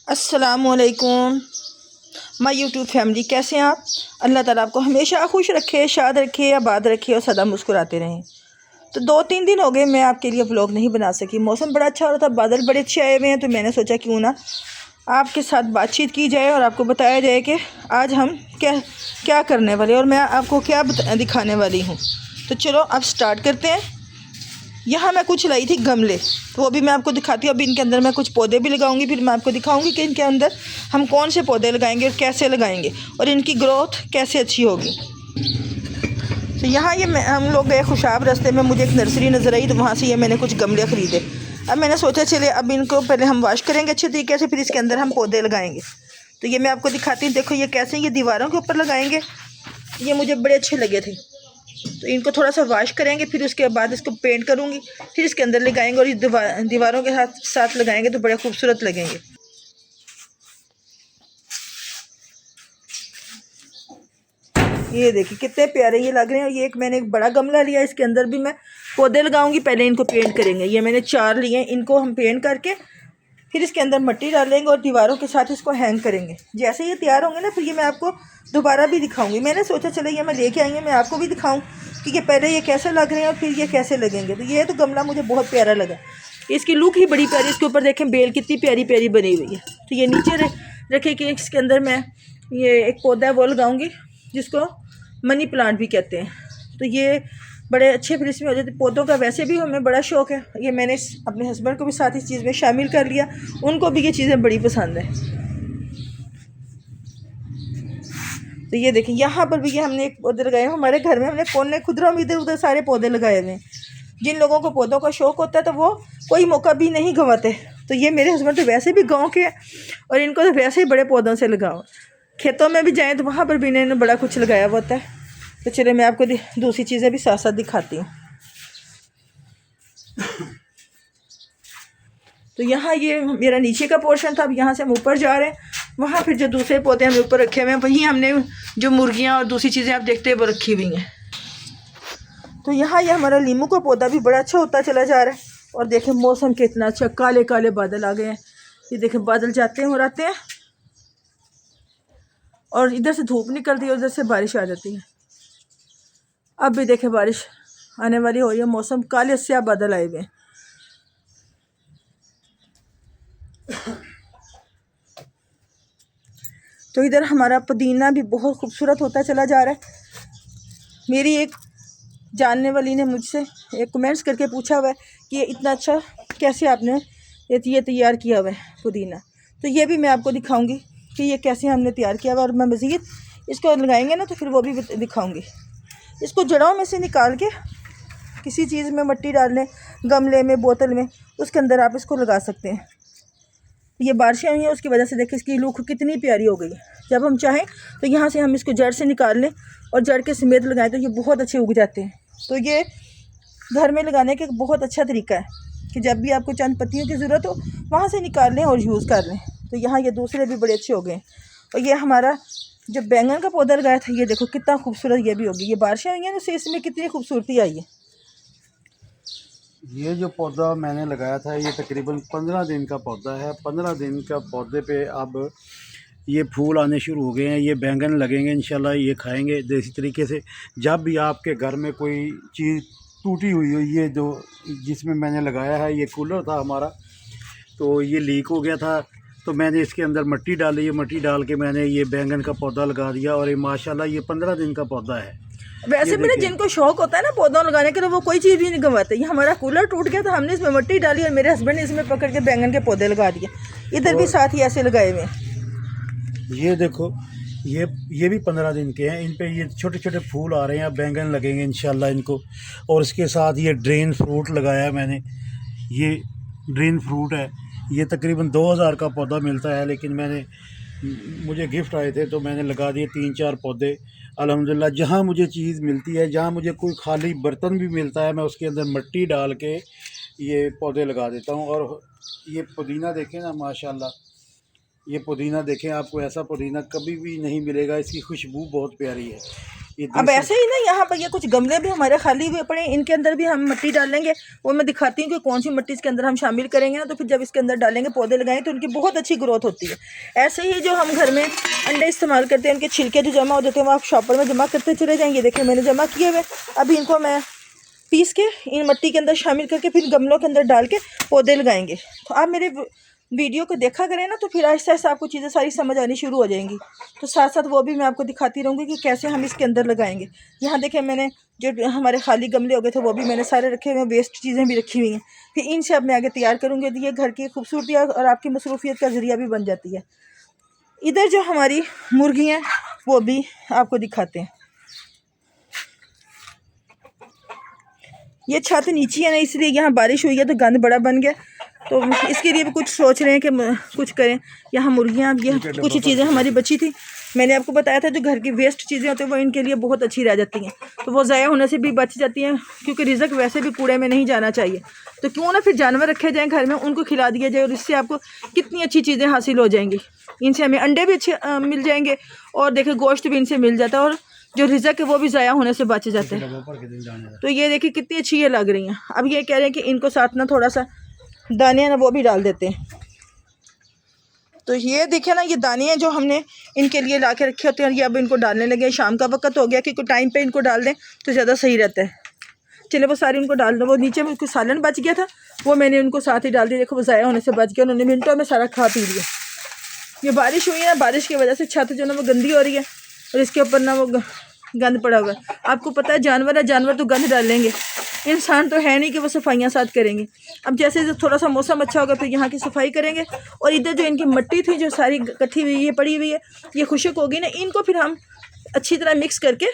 अस्सलामुअलैकुम my YouTube family, कैसे हैं आप। अल्लाह ताला आपको हमेशा खुश रखे, शाद रखे, आबाद रखे और सदा मुस्कुराते रहें। तो 2-3 दिन हो गए मैं आपके लिए व्लॉग नहीं बना सकी। मौसम बड़ा अच्छा हो रहा था, बादल बड़े अच्छे आए हुए हैं, तो मैंने सोचा क्यों ना आपके साथ बातचीत की जाए और आपको बताया जाए कि आज हम क्या क्या करने वाले और मैं आपको क्या दिखाने वाली हूँ। तो चलो अब स्टार्ट करते हैं। यहाँ मैं कुछ लाई थी गमले, तो वो भी मैं आपको दिखाती हूँ। अभी इनके अंदर मैं कुछ पौधे भी लगाऊंगी, फिर मैं आपको दिखाऊंगी कि इनके अंदर हम कौन से पौधे लगाएंगे और कैसे लगाएंगे और इनकी ग्रोथ कैसे अच्छी होगी। तो यहाँ ये हम लोग गए खुशाब रास्ते में, मुझे एक नर्सरी नज़र आई, तो वहाँ से ये मैंने कुछ गमले ख़रीदे। अब मैंने सोचा चले अब इनको पहले हम वॉश करेंगे अच्छे तरीके से, फिर इसके अंदर हम पौधे लगाएंगे। तो ये मैं आपको दिखाती हूँ। देखो ये कैसे ये दीवारों के ऊपर लगाएंगे, ये मुझे बड़े अच्छे लगे थे। तो इनको थोड़ा सा वॉश करेंगे, फिर उसके बाद इसको पेंट करूँगी, फिर इसके अंदर लगाएंगे और इस दीवारों के साथ लगाएंगे तो बड़े खूबसूरत लगेंगे। ये देखिए कितने प्यारे ये लग रहे हैं। ये एक मैंने एक बड़ा गमला लिया, इसके अंदर भी मैं पौधे लगाऊंगी। पहले इनको पेंट करेंगे। ये मैंने 4 लिए हैं, इनको हम पेंट करके फिर इसके अंदर मिट्टी डालेंगे और दीवारों के साथ इसको हैंग करेंगे। जैसे ये तैयार होंगे ना, फिर ये मैं आपको दोबारा भी दिखाऊंगी। मैंने सोचा चले ये मैं लेके आई हूँ, मैं आपको भी दिखाऊं कि ये पहले ये कैसे लग रहे हैं और फिर ये कैसे लगेंगे। तो ये तो गमला मुझे बहुत प्यारा लगा, इसकी लुक ही बड़ी प्यारी। इसके ऊपर देखें बेल कितनी प्यारी प्यारी बनी हुई है। तो ये नीचे रखे कि इसके अंदर मैं ये एक पौधा है वो लगाऊंगी, जिसको मनी प्लांट भी कहते हैं। तो ये बड़े अच्छे फिर इसमें हो जाते। पौधों का वैसे भी हमें बड़ा शौक़ है। ये मैंने अपने हस्बैंड को भी साथ इस चीज़ में शामिल कर लिया, उनको भी ये चीज़ें बड़ी पसंद है। तो ये देखिए यहाँ पर भी ये हमने एक पौधे लगाए हैं। हमारे घर में हमने कोने खुदरा में इधर उधर सारे पौधे लगाए हुए हैं। जिन लोगों को पौधों का शौक़ होता है तो वो कोई मौका भी नहीं गंवाते। तो ये मेरे हस्बैंड तो वैसे भी गाँव के हैं और इनको तो वैसे ही बड़े पौधों से लगाओ। खेतों में भी जाएँ तो वहाँ पर भी इन्होंने बड़ा कुछ लगाया हुआ होता है। तो चलिए मैं आपको दूसरी चीज़ें भी साथ साथ दिखाती हूँ। तो यहाँ ये मेरा नीचे का पोर्शन था, अब यहाँ से हम ऊपर जा रहे हैं। वहाँ फिर जो दूसरे पौधे हमने ऊपर रखे हुए हैं, वहीं हमने जो मुर्गियाँ और दूसरी चीज़ें आप देखते हैं वो रखी हुई हैं। तो यहाँ ये हमारा नींबू का पौधा भी बड़ा अच्छा होता चला जा रहा है। और देखें मौसम कितना अच्छा, काले काले बादल आ गए हैं। ये देखें बादल जाते हैं और आते हैं, और इधर से धूप निकलती है, उधर से बारिश आ जाती है। अब भी देखें बारिश आने वाली हो रही है। मौसम काले स्याह बादल आए हुए हैं। तो इधर हमारा पुदीना भी बहुत खूबसूरत होता चला जा रहा है। मेरी एक जानने वाली ने मुझसे एक कमेंट्स करके पूछा हुआ है कि ये इतना अच्छा कैसे आपने ये तैयार किया हुआ है पुदीना। तो ये भी मैं आपको दिखाऊंगी कि ये कैसे हमने तैयार किया हुआ, और मैं मज़ीद इसको लगाएंगे ना तो फिर वो भी दिखाऊंगी। इसको जड़ों में से निकाल के किसी चीज़ में मिट्टी डाल लें, गमले में, बोतल में, उसके अंदर आप इसको लगा सकते हैं। ये बारिशें हुई हैं, उसकी वजह से देखिए इसकी लुक कितनी प्यारी हो गई है। जब हम चाहें तो यहाँ से हम इसको जड़ से निकाल लें और जड़ के समेत लगाएं तो ये बहुत अच्छे उग जाते हैं। तो ये घर में लगाने का एक बहुत अच्छा तरीका है कि जब भी आपको चंद पत्तियों की ज़रूरत हो वहाँ से निकाल लें और यूज़ कर लें। तो यहाँ ये दूसरे भी बड़े अच्छे हो गए। और ये हमारा जो बैंगन का पौधा लगाया था, ये देखो कितना खूबसूरत ये भी होगी। ये बारिशें हुई हैं ना, उससे इसमें कितनी खूबसूरती आई है। ये जो पौधा मैंने लगाया था ये तकरीबन 15 दिन का पौधा है। 15 दिन का पौधे पे अब ये फूल आने शुरू हो गए हैं। ये बैंगन लगेंगे इंशाल्लाह, ये खाएंगे देसी तरीके से। जब भी आपके घर में कोई चीज़ टूटी हुई हो, ये जो जिसमें मैंने लगाया है, ये कूलर था हमारा, तो ये लीक हो गया था, तो मैंने इसके अंदर मिट्टी डाली। मिट्टी डाल के मैंने ये बैंगन का पौधा लगा दिया और ये माशाल्लाह ये 15 दिन का पौधा है। वैसे भी ना जिनको शौक होता है ना पौधों लगाने के, तो वो कोई चीज़ भी नहीं गंवाते। ये हमारा कूलर टूट गया तो हमने इसमें मिट्टी डाली और मेरे हस्बैंड ने इसमें पकड़ के बैंगन के पौधे लगा दिए। इधर भी साथ ही ऐसे लगाए हुए हैं। ये देखो ये भी 15 दिन के हैं। इन पे ये छोटे छोटे फूल आ रहे हैं, बैंगन लगेंगे इंशाल्लाह इनको। और इसके साथ ये ड्रेन फ्रूट लगाया है मैंने। ये ड्रेन फ्रूट है, ये तकरीबन 2000 का पौधा मिलता है, लेकिन मुझे गिफ्ट आए थे तो मैंने लगा दिए 3-4 पौधे। अल्हम्दुलिल्लाह जहाँ मुझे चीज़ मिलती है, जहाँ मुझे कोई खाली बर्तन भी मिलता है, मैं उसके अंदर मिट्टी डाल के ये पौधे लगा देता हूँ। और ये पुदीना देखें ना, माशाल्लाह ये पुदीना देखें, आपको ऐसा पुदीना कभी भी नहीं मिलेगा। इसकी खुशबू बहुत प्यारी है। ये अब देसी- ऐसे ही ना, यहाँ पर ये कुछ गमले भी हमारे खाली हुए पड़े हैं, इनके अंदर भी हम मिट्टी डालेंगे। वो मैं दिखाती हूँ कि कौन सी मिट्टी इसके अंदर हम शामिल करेंगे ना, तो फिर जब इसके अंदर डालेंगे, पौधे लगाएंगे, तो उनकी बहुत अच्छी ग्रोथ होती है। ऐसे ही जो हम घर में अंडे इस्तेमाल करते हैं, उनके छिलके जो जमा हो जाते हैं, वो आप शॉपर में जमा करते चले जाएंगे। देखिए मैंने जमा किए हुए, अभी इनको मैं पीस के इन मिट्टी के अंदर शामिल करके फिर गमलों के अंदर डाल के पौधे लगाएंगे। तो आप मेरे वीडियो को देखा करें ना, तो फिर आहिस्ता आहिस्ता आपको चीज़ें सारी समझ आनी शुरू हो जाएंगी। तो साथ साथ वो भी मैं आपको दिखाती रहूँगी कि कैसे हम इसके अंदर लगाएंगे। यहाँ देखें, मैंने जो हमारे खाली गमले हो गए थे वो भी मैंने सारे रखे हुए हैं, वेस्ट चीज़ें भी रखी हुई हैं। फिर इनसे अब मैं आगे तैयार करूँगी, तो ये घर की खूबसूरती और आपकी मसरूफियत का ज़रिया भी बन जाती है। इधर जो हमारी मुर्गी हैं वो भी आपको दिखाते हैं। ये छत नीची है ना, इसलिए यहाँ बारिश हुई है तो गंद बड़ा बन गया, तो इसके लिए भी कुछ सोच रहे हैं कि कुछ करें। यहाँ मुर्गियाँ, ये कुछ चीज़ें हमारी बची थी, मैंने आपको बताया था जो घर की वेस्ट चीज़ें होती हैं वो इनके लिए बहुत अच्छी रह जाती हैं, तो वो ज़ाया होने से भी बच जाती हैं, क्योंकि रिज़्क वैसे भी कूड़े में नहीं जाना चाहिए। तो क्यों ना फिर जानवर रखे जाएँ घर में, उनको खिला दिया जाए, और इससे आपको कितनी अच्छी चीज़ें हासिल हो जाएंगी। इनसे हमें अंडे भी अच्छे मिल जाएंगे, और देखिए गोश्त भी इनसे मिल जाता है, और जो रिज़्क है वो भी ज़ाया होने से बच जाते हैं। तो ये देखिए कितनी अच्छी ये लग रही हैं। अब ये कह रहे हैं कि इनको साथ ना थोड़ा सा दाने ना वो भी डाल देते हैं। तो ये देखिए ना, ये दाने हैं जो हमने इनके लिए ला के रखे होते हैं, ये अब इनको डालने लगे। शाम का वक्त हो गया, क्योंकि टाइम पे इनको डाल दें तो ज़्यादा सही रहता है। चले वो सारी उनको डाल दो। वो नीचे में कुछ सालन बच गया था, वो मैंने उनको साथ ही डाल दिया। देखो वो ज़ाया होने से बच गया, उन्होंने मिनटों में सारा खा पी लिया। ये बारिश हुई है ना, बारिश की वजह से छत जो ना वो गंदी हो रही है, और इसके ऊपर ना वो गंद पड़ा हुआ है। आपको पता है जानवर है, जानवर तो गंद डालेंगे, इंसान तो है नहीं कि वो सफाइयाँ साथ करेंगे। अब जैसे थोड़ा सा मौसम अच्छा होगा फिर यहाँ की सफाई करेंगे। और इधर जो इनकी मिट्टी थी जो सारी इकट्ठी हुई है, पड़ी हुई है, ये खुशक होगी ना, इनको फिर हम अच्छी तरह मिक्स करके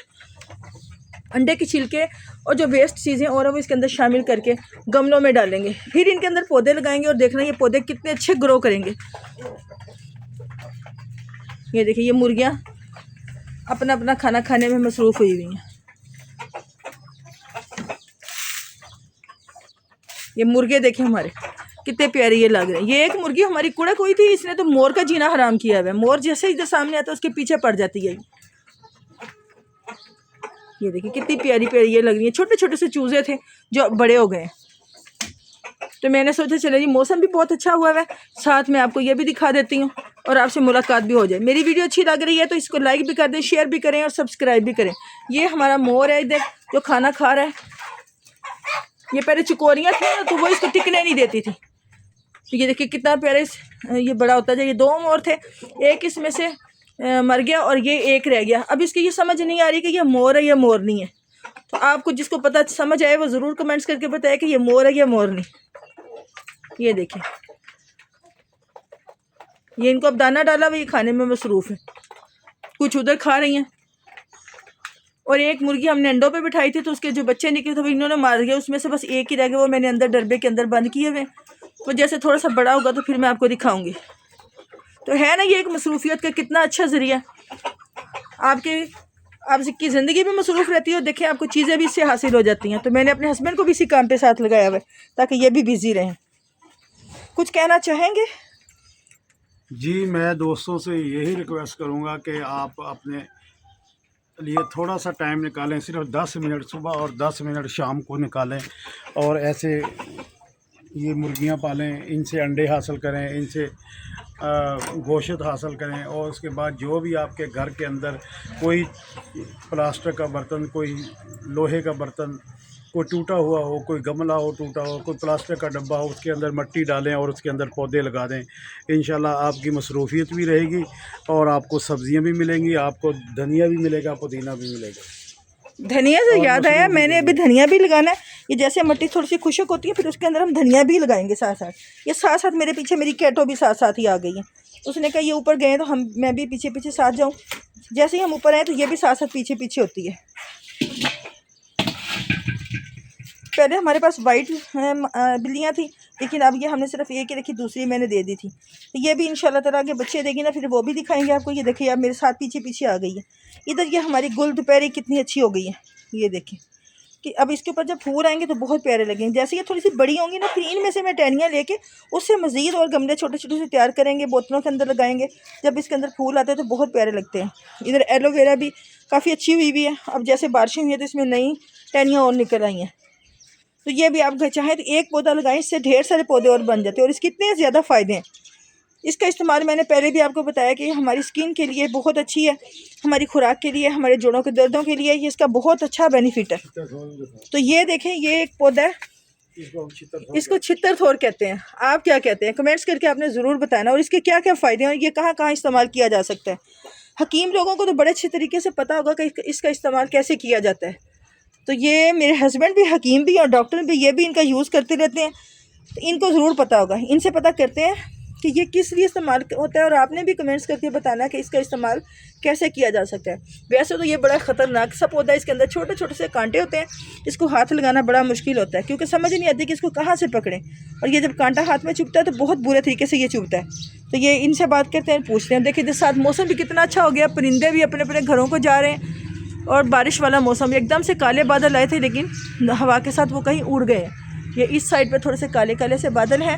अंडे के छिलके और जो वेस्ट चीज़ें और है वो इसके अंदर शामिल करके गमलों में डालेंगे। फिर इनके अंदर पौधे लगाएंगे, और देखना ये पौधे कितने अच्छे ग्रो करेंगे। ये देखिए, ये मुर्गियाँ अपना अपना खाना खाने में मसरूफ़ हुई हुई हैं। ये मुर्गे देखें हमारे कितने प्यारे ये लग रहे हैं। ये एक मुर्गी हमारी कुड़ा कोई थी, इसने तो मोर का जीना हराम किया हुआ है। मोर जैसे ही जो सामने आता है उसके पीछे पड़ जाती है। ये देखिए कितनी प्यारी प्यारी ये लग रही है। छोटे छोटे से चूजे थे जो बड़े हो गए। तो मैंने सोचा चलो जी, मौसम भी बहुत अच्छा हुआ है, साथ में आपको ये भी दिखा देती हूँ और आपसे मुलाकात भी हो जाए। मेरी वीडियो अच्छी लग रही है तो इसको लाइक भी कर दें, शेयर भी करें और सब्सक्राइब भी करें। ये हमारा मोर है इधर जो खाना खा रहा है। ये पहले चिकोरियाँ थी ना, तो वो इसको टिकने नहीं देती थी। तो ये देखिए कितना प्यारे ये बड़ा होता जाए। ये दो मोर थे, एक इसमें से मर गया और ये एक रह गया। अब इसकी ये समझ नहीं आ रही कि ये मोर है या मोर नहीं है। तो आपको जिसको पता समझ आए वो ज़रूर कमेंट्स करके बताए कि ये मोर है या मोर नहीं। ये देखिए, ये इनको अब दाना डाला हुआ, ये खाने में मसरूफ़ है। कुछ उधर खा रही हैं, और एक मुर्गी हमने अंडों पे बिठाई थी तो उसके जो बच्चे निकले थे वो इन्होंने मार दिया। उसमें से बस एक ही रह गया, वो मैंने अंदर डरबे के अंदर बंद किए हुए। वो जैसे थोड़ा सा बड़ा होगा तो फिर मैं आपको दिखाऊंगी। तो है ना, ये एक मसरूफियत का कितना अच्छा ज़रिया। आपकी ज़िंदगी भी मसरूफ़ रहती है और देखें आपको चीज़ें भी इससे हासिल हो जाती हैं। तो मैंने अपने हस्बैंड को भी इसी काम पे साथ लगाया हुआ है ताकि ये भी बिज़ी रहें। कुछ कहना चाहेंगे? जी, मैं दोस्तों से यही रिक्वेस्ट करूंगा कि आप अपने लिए थोड़ा सा टाइम निकालें, सिर्फ 10 मिनट सुबह और 10 मिनट शाम को निकालें और ऐसे ये मुर्गियां पालें, इनसे अंडे हासिल करें, इनसे गोश्त हासिल करें। और उसके बाद जो भी आपके घर के अंदर कोई प्लास्टिक का बर्तन, कोई लोहे का बर्तन, कोई टूटा हुआ हो, कोई गमला हो टूटा हो, कोई प्लास्टिक का डब्बा हो, उसके अंदर मिट्टी डालें और उसके अंदर पौधे लगा दें। इंशाल्लाह आपकी मसरूफियत भी रहेगी और आपको सब्ज़ियां भी मिलेंगी, आपको धनिया भी मिलेगा, पुदीना भी मिलेगा। धनिया से याद आया, मैंने अभी धनिया भी लगाना है। ये जैसे मिट्टी थोड़ी सी खुशक होती है फिर उसके अंदर हम धनिया भी लगाएंगे साथ साथ। ये साथ साथ मेरे पीछे मेरी कैटो भी साथ साथ ही आ गई है। उसने कहा ये ऊपर गए तो मैं भी पीछे पीछे साथ जाऊँ। जैसे ही हम ऊपर आए तो ये भी साथ साथ पीछे पीछे होती है। पहले हमारे पास वाइट बिल्लियाँ थी, लेकिन अब ये हमने सिर्फ एक ही रखी, दूसरी मैंने दे दी थी। तो ये भी इंशाल्लाह ताला के बच्चे देगी ना, फिर वो भी दिखाएंगे आपको। ये देखिए, अब मेरे साथ पीछे पीछे आ गई है। इधर ये हमारी गुल दोपहरी कितनी अच्छी हो गई है, ये देखिए। कि अब इसके ऊपर जब फूल आएंगे तो बहुत प्यारे लगेंगे। जैसे ये थोड़ी सी बड़ी होंगी ना, फिर इनमें से मैं टहनियाँ लेके उससे मज़ीद और गमले छोटे छोटे से तैयार करेंगे, बोतलों के अंदर लगाएंगे। जब इसके अंदर फूल आते हैं तो बहुत प्यारे लगते हैं। इधर एलोवेरा भी काफ़ी अच्छी हुई भी है। अब जैसे बारिशें हुई हैं तो इसमें नई टहनियाँ और निकल आई हैं। तो ये भी आप चाहें तो एक पौधा लगाएं, इससे ढेर सारे पौधे और बन जाते हैं। और इसके इतने ज़्यादा फ़ायदे हैं। इसका इस्तेमाल मैंने पहले भी आपको बताया कि हमारी स्किन के लिए बहुत अच्छी है, हमारी खुराक के लिए, हमारे जोड़ों के दर्दों के लिए ये इसका बहुत अच्छा बेनिफिट है। तो ये देखें, ये एक पौधा है, इसको छित्तरथोर कहते हैं। आप क्या कहते हैं? कमेंट्स करके आपने ज़रूर बताना। और इसके क्या क्या फ़ायदे हैं और ये कहाँ कहाँ इस्तेमाल किया जा सकता है। हकीम लोगों को तो बड़े अच्छे तरीके से पता होगा कि इसका इस्तेमाल कैसे किया जाता है। तो ये मेरे हस्बैंड भी हकीम भी और डॉक्टर भी, ये भी इनका यूज़ करते रहते हैं, तो इनको ज़रूर पता होगा। इनसे पता करते हैं कि ये किस लिए इस्तेमाल होता है। और आपने भी कमेंट्स करके बताना कि इसका इस्तेमाल कैसे किया जा सकता है। वैसे तो ये बड़ा ख़तरनाक सा पौधा है, इसके अंदर छोटे छोटे से कांटे होते हैं। इसको हाथ लगाना बड़ा मुश्किल होता है क्योंकि समझ नहीं आती कि इसको कहाँ से पकड़ें। और ये जब कांटा हाथ में चुभता है तो बहुत बुरे तरीके से ये चुभता है। तो ये इनसे बात करते हैं, पूछते हैं। देखिए, जिस साथ मौसम भी कितना अच्छा हो गया, परिंदे भी अपने अपने घरों को जा रहे हैं। और बारिश वाला मौसम, एकदम से काले बादल आए थे लेकिन हवा के साथ वो कहीं उड़ गए। ये इस साइड पे थोड़े से काले काले से बादल हैं।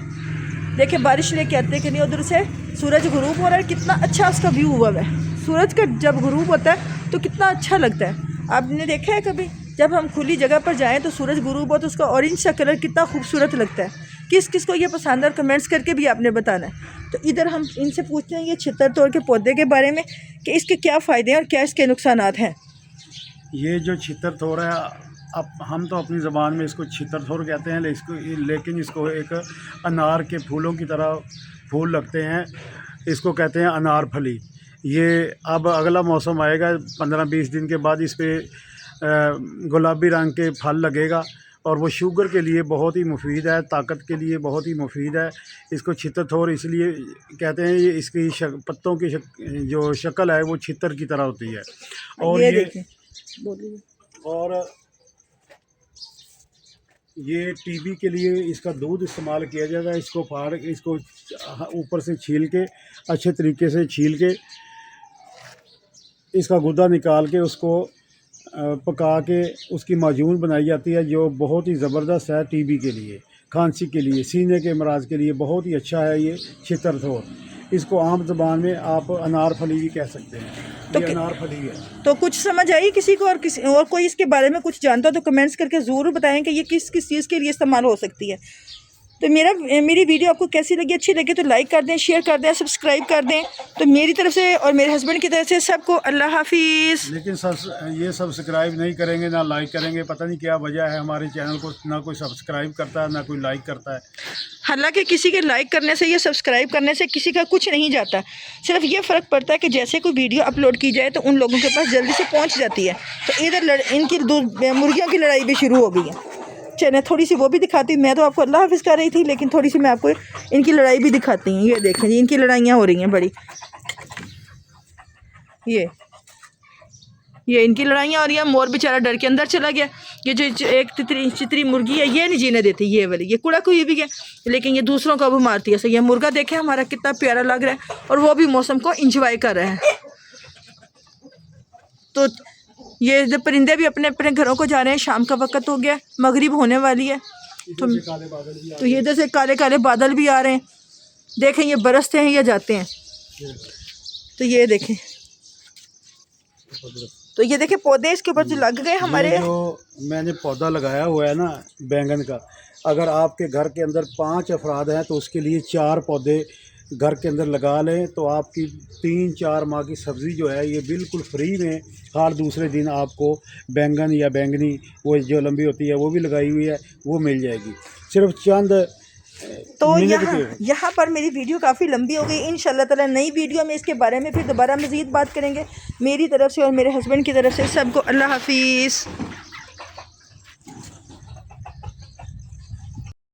देखिए बारिश लेके आते कि नहीं। उधर से सूरज गुरूब हो रहा है, कितना अच्छा उसका व्यू हुआ है। सूरज का जब गुरूब होता है तो कितना अच्छा लगता है। आपने देखा है कभी जब हम खुली जगह पर जाएं तो सूरज गुरूब हो तो उसका ऑरेंज सा कलर कितना खूबसूरत लगता है। किस किस को ये पसंद है, कमेंट्स करके भी आपने बताना है। तो इधर हम इनसे पूछते हैं ये छित्तरथोर के पौधे के बारे में कि इसके क्या फ़ायदे हैं और क्या इसके नुकसानात हैं। ये जो छित्तरथोर है, अब हम तो अपनी ज़बान में इसको छित्तरथोर कहते हैं, लेकिन इसको एक अनार के फूलों की तरह फूल लगते हैं, इसको कहते हैं अनार फली। ये अब अगला मौसम आएगा 15-20 दिन के बाद इस पर गुलाबी रंग के फल लगेगा और वो शुगर के लिए बहुत ही मुफीद है, ताकत के लिए बहुत ही मुफीद है। इसको छित्तरथोर इसलिए कहते हैं, ये इसकी पत्तों की जो शक्ल है वो छितर की तरह होती है। और ये टीबी के लिए इसका दूध इस्तेमाल किया जाता है। इसको फाड़ के, इसको ऊपर से छील के, अच्छे तरीके से छील के, इसका गुदा निकाल के उसको पका के उसकी माजून बनाई जाती है, जो बहुत ही ज़बरदस्त है टीबी के लिए, खांसी के लिए, सीने के अमराज के लिए बहुत ही अच्छा है ये छित्तरथोर। इसको आम ज़बान में आप अनार फली भी कह सकते हैं। तो ये अनार फली है। तो कुछ समझ आई किसी को, और किसी और कोई इसके बारे में कुछ जानता हो तो कमेंट्स करके ज़रूर बताएं कि ये किस किस चीज़ के लिए इस्तेमाल हो सकती है। तो मेरी वीडियो आपको कैसी लगी, अच्छी लगी तो लाइक कर दें, शेयर कर दें, सब्सक्राइब कर दें। तो मेरी तरफ से और मेरे हस्बैंड की तरफ से सबको अल्लाह हाफिज़। लेकिन ये सब्सक्राइब नहीं करेंगे ना लाइक करेंगे, पता नहीं क्या वजह है। हमारे चैनल को ना कोई सब्सक्राइब करता है ना कोई लाइक करता है। हालांकि किसी के लाइक करने से या सब्सक्राइब करने से किसी का कुछ नहीं जाता, सिर्फ ये फ़र्क पड़ता है कि जैसे कोई वीडियो अपलोड की जाए तो उन लोगों के पास जल्दी से पहुंच जाती है। तो इधर इनकी मुर्गियों की लड़ाई भी शुरू हो गई है। चलिए थोड़ी सी वो भी दिखाती हूँ। मैं तो आपको अल्लाह हाफिज़ कर रही थी, लेकिन थोड़ी सी मैं आपको इनकी लड़ाई भी दिखाती हूँ। ये देखें जी, इनकी लड़ाइयाँ हो रही हैं बड़ी। ये इनकी लड़ाइयाँ हो रही हैं। मोर बेचारा डर के अंदर चला गया। ये जो एक चितरी मुर्गी है ये नहीं जीने देती, ये वाली, ये कुड़ा हुई भी है, लेकिन ये दूसरों को भी मारती है। ये मुर्गा देखे हमारा कितना प्यारा लग रहा है और वो भी मौसम को इंजॉय कर रहा है। तो ये जो परिंदे भी अपने अपने घरों को जा रहे हैं। शाम का वक्त हो गया, मगरिब होने वाली है। तो ये इधर से काले काले बादल भी आ रहे हैं। देखें ये बरसते हैं या जाते हैं। तो ये देखें, तो ये देखें पौधे इसके ऊपर जो लग गए हमारे। जो मैंने पौधा लगाया हुआ है ना बैंगन का, अगर आपके घर के अंदर 5 अफराद हैं तो उसके लिए 4 पौधे घर के अंदर लगा लें तो आपकी 3-4 माह की सब्ज़ी जो है ये बिल्कुल फ्री में हर दूसरे दिन आपको बैंगन या बैंगनी वो जो लंबी होती है वो भी लगाई हुई है वो मिल जाएगी, सिर्फ चंद। तो यहाँ पर मेरी वीडियो काफ़ी लंबी हो गई। इंशाल्लाह ताला नई वीडियो में इसके बारे में फिर दोबारा मज़ीद बात करेंगे। मेरी तरफ से और मेरे हस्बैंड की तरफ से सबको अल्लाह हाफिज़।